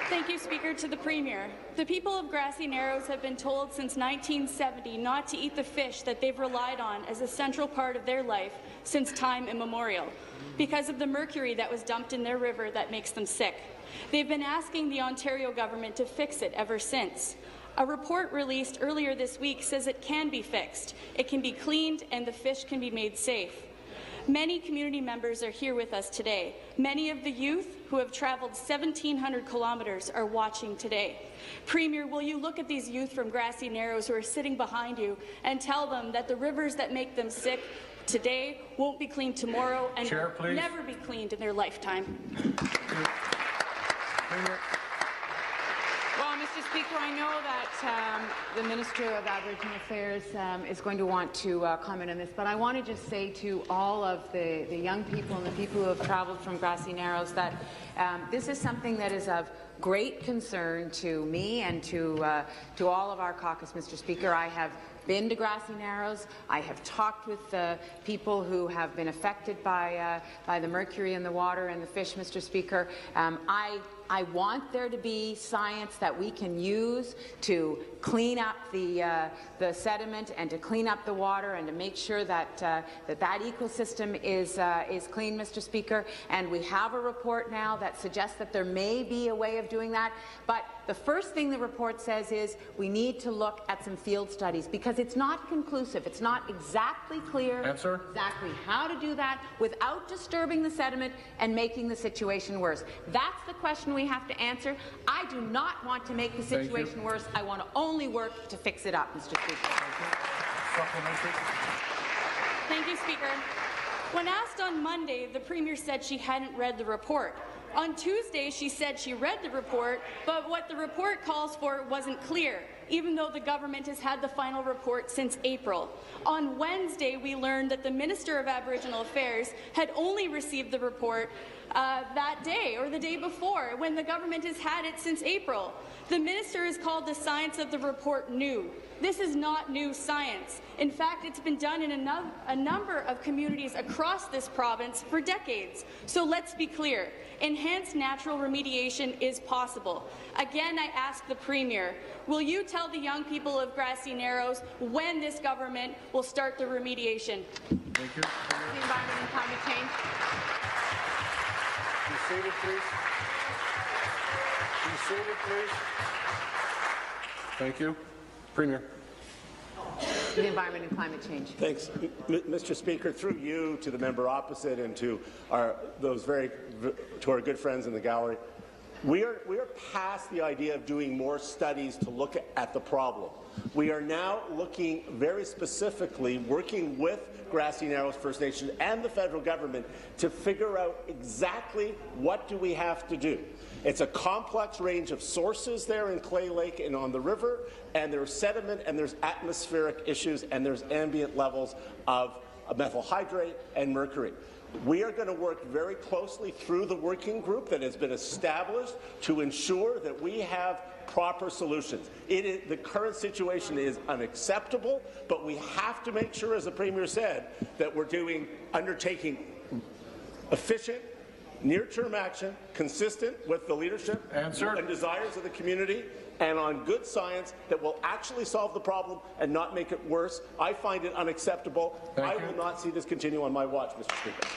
Thank you, Speaker. To the Premier. The people of Grassy Narrows have been told since 1970 not to eat the fish that they've relied on as a central part of their life since time immemorial, because of the mercury that was dumped in their river that makes them sick. They've been asking the Ontario government to fix it ever since. A report released earlier this week says it can be fixed, it can be cleaned, and the fish can be made safe. Many community members are here with us today. Many of the youth who have travelled 1,700 kilometres are watching today. Premier, will you look at these youth from Grassy Narrows who are sitting behind you and tell them that the rivers that make them sick today won't be cleaned tomorrow and will never be cleaned in their lifetime? Premier. Well, Mr. Speaker, I know that the Minister of Aboriginal Affairs is going to want to comment on this, but I want to just say to all of the young people and the people who have travelled from Grassy Narrows that this is something that is of great concern to me and to all of our caucus, Mr. Speaker. I have been to Grassy Narrows. I have talked with people who have been affected by the mercury in the water and the fish, Mr. Speaker. I want there to be science that we can use to clean up the sediment and to clean up the water and to make sure that that ecosystem is clean, Mr. Speaker. And we have a report now that suggests that there may be a way of doing that. But the first thing the report says is we need to look at some field studies because it's not conclusive. It's not exactly clear exactly how to do that without disturbing the sediment and making the situation worse. That's the question we have to answer. I do not want to make the situation worse. I want to only work to fix it up, Mr. Speaker. Thank you, Speaker. When asked on Monday, the Premier said she hadn't read the report. On Tuesday, she said she read the report, but what the report calls for wasn't clear, even though the government has had the final report since April. On Wednesday, we learned that the Minister of Aboriginal Affairs had only received the report that day or the day before, when the government has had it since April. The minister has called the science of the report new. This is not new science. In fact, it's been done in a number of communities across this province for decades. So let's be clear. Enhanced natural remediation is possible. Again, I ask the Premier, will you tell the young people of Grassy Narrows when this government will start the remediation? Thank you. The environment and climate change. Be seated, please. Be seated, please. Thank you. Premier. The environment and climate change. Thanks, Mr. Speaker. Through you to the member opposite and to our good friends in the gallery, we are past the idea of doing more studies to look at the problem. We are now looking very specifically, working with Grassy Narrows First Nation and the federal government to figure out exactly what do we have to do. It's a complex range of sources there in Clay Lake and on the river, and there's sediment and there's atmospheric issues and there's ambient levels of methyl hydrate and mercury. We are going to work very closely through the working group that has been established to ensure that we have proper solutions. The current situation is unacceptable, but we have to make sure, as the Premier said, that we're undertaking efficient, near-term action consistent with the leadership and desires of the community and on good science that will actually solve the problem and not make it worse. I find it unacceptable. I will not see this continue on my watch, Mr. Speaker.